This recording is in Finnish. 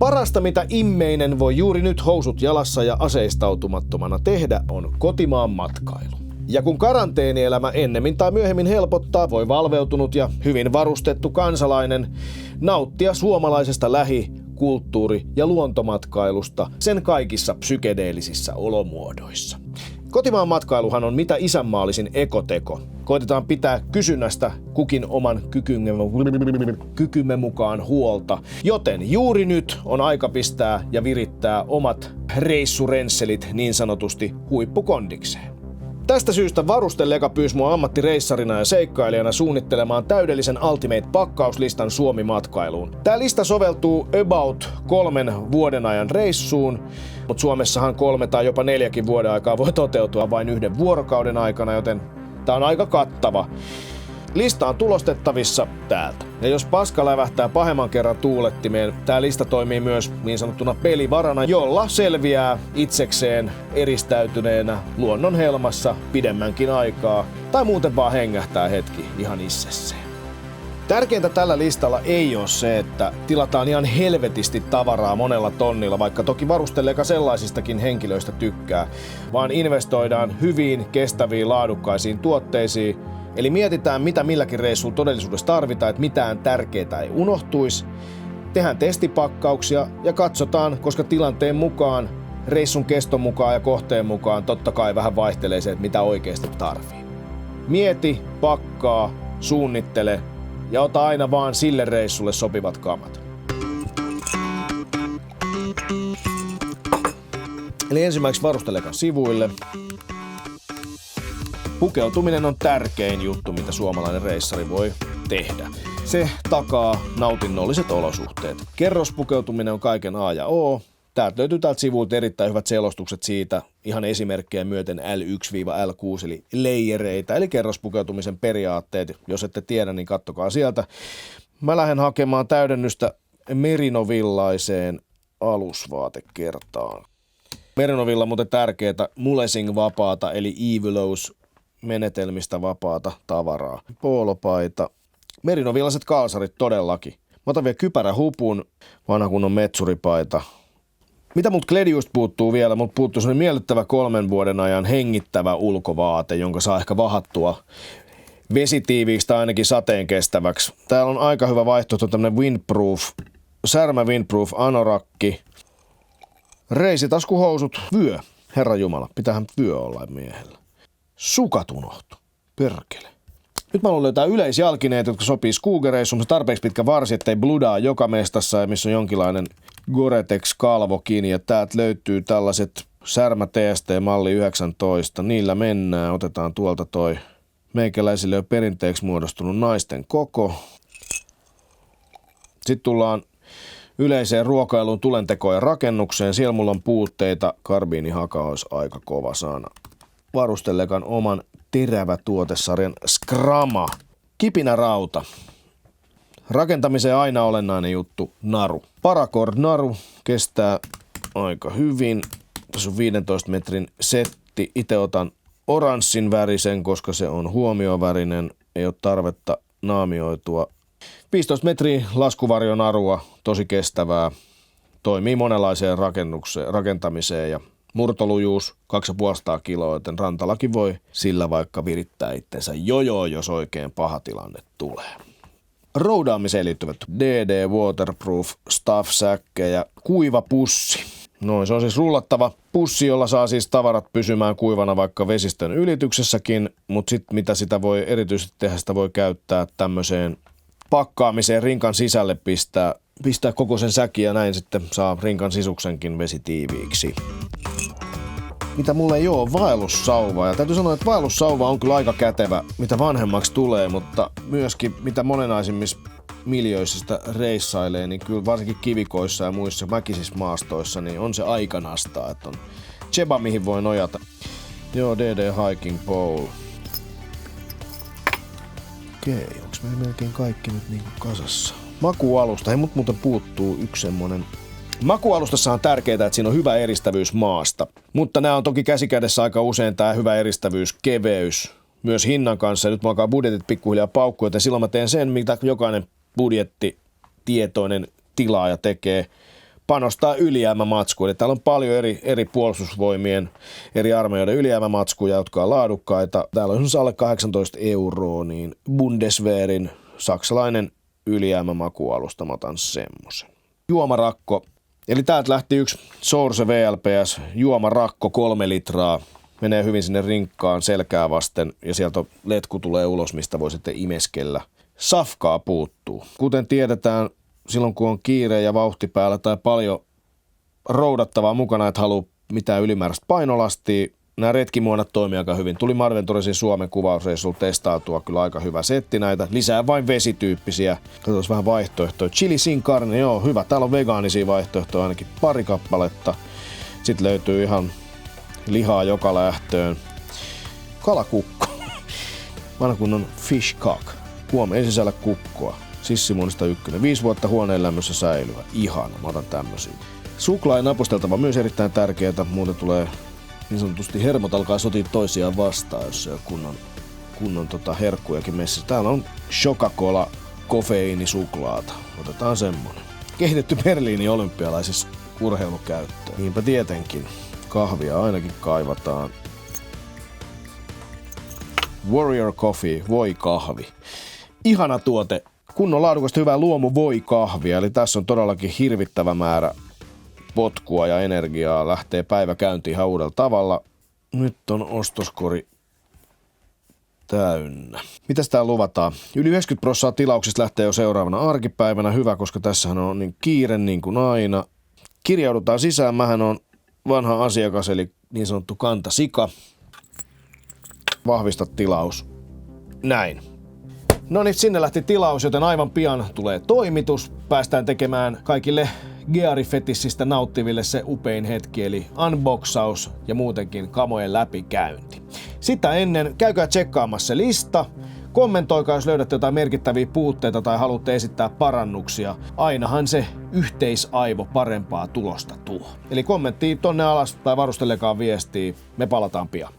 Parasta, mitä immeinen voi juuri nyt housut jalassa ja aseistautumattomana tehdä, on kotimaan matkailu. Ja kun karanteenielämä ennemmin tai myöhemmin helpottaa, voi valveutunut ja hyvin varustettu kansalainen nauttia suomalaisesta kulttuuri- ja luontomatkailusta sen kaikissa psykedeellisissä olomuodoissa. Kotimaan matkailuhan on mitä isänmaallisin ekoteko. Koitetaan pitää kysynnästä kukin oman kykymme mukaan huolta. Joten juuri nyt on aika pistää ja virittää omat reissurensselit niin sanotusti huippukondikseen. Tästä syystä Varustelleka pyysi mua ammattireissarina ja seikkailijana suunnittelemaan täydellisen Ultimate-pakkauslistan Suomi-matkailuun. Tää lista soveltuu about 3 vuoden ajan reissuun, mutta Suomessahan 3 tai jopa 4 vuoden aikaa voi toteutua vain 1 vuorokauden aikana, joten tää on aika kattava. Lista on tulostettavissa täältä. Ja jos paska lävähtää pahemman kerran tuulettimeen, tää lista toimii myös niin sanottuna pelivarana, jolla selviää itsekseen eristäytyneenä luonnon helmassa pidemmänkin aikaa, tai muuten vaan hengähtää hetki ihan itsessään. Tärkeintä tällä listalla ei ole se, että tilataan ihan helvetisti tavaraa monella tonnilla, vaikka toki Varustelleka sellaisistakin henkilöistä tykkää, vaan investoidaan hyviin, kestäviin, laadukkaisiin tuotteisiin. Eli mietitään, mitä milläkin reissulla todellisuudessa tarvitaan, että mitään tärkeää ei unohtuisi. Tehdään testipakkauksia ja katsotaan, koska tilanteen mukaan, reissun keston mukaan ja kohteen mukaan totta kai vähän vaihtelee se, että mitä oikeasti tarvii. Mieti, pakkaa, suunnittele ja ota aina vaan sille reissulle sopivat kamat. Eli ensimmäiseksi Varustelekan sivuille. Pukeutuminen on tärkein juttu, mitä suomalainen reissari voi tehdä. Se takaa nautinnolliset olosuhteet. Kerrospukeutuminen on kaiken A ja O. Täältä löytyy täältä sivuilta erittäin hyvät selostukset siitä, ihan esimerkkejä myöten L1-L6, eli leijereitä, eli kerrospukeutumisen periaatteet. Jos ette tiedä, niin kattokaa sieltä. Mä lähden hakemaan täydennystä merinovillaiseen alusvaatekertaan. Merinovilla muuten tärkeää mulesing-vapaata, eli Evilous menetelmistä vapaata tavaraa. Poolopaita. Merinovillaiset kalsarit todellakin. Mä otan vielä kypärähupun, vanha kunnon metsuripaita. Mitä mut Glediust puuttuu vielä? Mut puuttuu sellainen miellyttävä 3 vuoden ajan hengittävä ulkovaate, jonka saa ehkä vahattua vesitiiviiksi tai ainakin sateen kestäväksi. Täällä on aika hyvä vaihtoehto tämmönen särmä windproof anorakki. Reisitaskuhousut, vyö. Herra Jumala, pitäähän vyö olla miehellä. Sukat unohtu. Perkele. Nyt mä haluan löytää yleisjalkineet, jotka sopii skuugereissuun. Se tarpeeksi pitkä varsi, ettei bludaa joka mestassa ja missä on jonkinlainen Gore-Tex-kalvo kiinni. Ja täältä löytyy tällaiset Särmä TST malli 19. Niillä mennään. Otetaan tuolta toi meikäläisille jo perinteeksi muodostunut naisten koko. Sitten tullaan yleiseen ruokailuun, tulentekoon ja rakennukseen. Siellä mulla on puutteita. Karbiinihaka olisi aika kova sana. Varustelekan oman terävä tuotesarjan Skrama. Kipinä rauta. Rakentamiseen aina olennainen juttu, naru. Paracord naru kestää aika hyvin. Tässä on 15 metrin setti. Itse otan oranssin värisen, koska se on huomiovärinen. Ei ole tarvetta naamioitua. 15 metriä laskuvarjonarua, tosi kestävää. Toimii monenlaiseen rakentamiseen ja murtolujuus 2,5 kiloa, joten rantalakin voi sillä vaikka virittää itsensä jojoon, jos oikein paha tilanne tulee. Roudaamiseen liittyvät DD Waterproof Stuff-säkkejä, kuiva pussi. Noin, se on siis rullattava pussi, jolla saa siis tavarat pysymään kuivana vaikka vesistön ylityksessäkin, mutta sitten mitä sitä voi erityisesti tehdä, sitä voi käyttää tämmöiseen pakkaamiseen, rinkan sisälle pistää koko sen säkin ja näin sitten saa rinkan sisuksenkin vesitiiviiksi. Mitä mulla ei ole, vaellussauva. Ja täytyy sanoa, että vaellussauva on kyllä aika kätevä, mitä vanhemmaksi tulee, mutta myöskin mitä monenaisimmissa miljöissä sitä reissailee, niin kyllä varsinkin kivikoissa ja muissa mäkisissä maastoissa, niin on se aika nastaa, että on cheba mihin voi nojata. Joo, DD Hiking Pole. Okei, onks meillä melkein kaikki nyt niinku kasassa? Makualusta, hei mut muuten puuttuu yksi semmonen. Makualustassa on tärkeää, että siinä on hyvä eristävyys maasta, mutta nämä on toki käsikädessä aika usein tämä hyvä eristävyys, keveys, myös hinnan kanssa. Ja nyt mä alkaa budjetit pikkuhiljaa paukkua, joten silloin mä teen sen, mitä jokainen budjettitietoinen tilaaja tekee. panostaa ylijäämämatskuun. Eli täällä on paljon eri puolustusvoimien, eri armeijoiden ylijäämämatskuja, jotka on laadukkaita. Täällä on esimerkiksi alle 18 €, niin Bundeswehrin saksalainen ylijäämämakualusta, mä otan semmosen. Juomarakko. Eli täältä lähti yksi Source VLPS juomarakko 3 litraa. Menee hyvin sinne rinkkaan selkää vasten ja sieltä letku tulee ulos, mistä voi sitten imeskellä. Safkaa puuttuu. Kuten tiedetään, silloin kun on kiire ja vauhti päällä tai paljon roudattavaa mukana, et halua mitään ylimääräistä painolastia, nämä retkimuonat toimii aika hyvin. Tuli Marventuresin Suomen kuvausreissulla testautua, kyllä aika hyvä setti näitä. Lisää vain vesityyppisiä. Katsotaan vähän vaihtoehtoja. Chili sin carne, joo hyvä. Täällä on vegaanisia vaihtoehtoja ainakin pari kappaletta. Sitten löytyy ihan lihaa joka lähtöön. Kalakukko. Vanha kunnon fish cock. Huom, ei sisällä kukkoa. Sissimuonista 1. 5 vuotta huoneen lämmössä säilyvä. Ihana, mä otan tämmösiä. Suklaa ja napusteltava myös erittäin tärkeää. Muuten tulee niin sanotusti hermot alkaa sotia toisiaan vastaan, jos se on kunnon herkkujakin messissä. Täällä on Coca-Cola kofeiinisuklaata. Otetaan semmonen. Kehitetty Berliinin olympialaisissa urheilukäyttöön. Niinpä tietenkin. Kahvia ainakin kaivataan. Warrior Coffee, voi kahvi. Ihana tuote. Kunnon laadukasta hyvää luomu voi kahvia. Eli tässä on todellakin hirvittävä määrä potkua ja energiaa. Lähtee päivä käyntiin ihan uudella tavalla. Nyt on ostoskori täynnä. Mitäs tää luvataan? Yli 90% tilauksista lähtee jo seuraavana arkipäivänä. Hyvä, koska tässähän on niin kiire niin kuin aina. Kirjaudutaan sisään. Mähän on vanha asiakas, eli niin sanottu kantasika. Vahvista tilaus. Näin. No niin, sinne lähti tilaus, joten aivan pian tulee toimitus. Päästään tekemään kaikille gearifetissistä nauttiville se upein hetki, eli unboxaus ja muutenkin kamojen läpikäynti. Sitä ennen käykää tsekkaamassa se lista. Kommentoikaa, jos löydätte jotain merkittäviä puutteita tai haluatte esittää parannuksia. Ainahan se yhteisaivo parempaa tulosta tuo. Eli kommenttia tonne alas tai varustelekaa viestiä. Me palataan pian.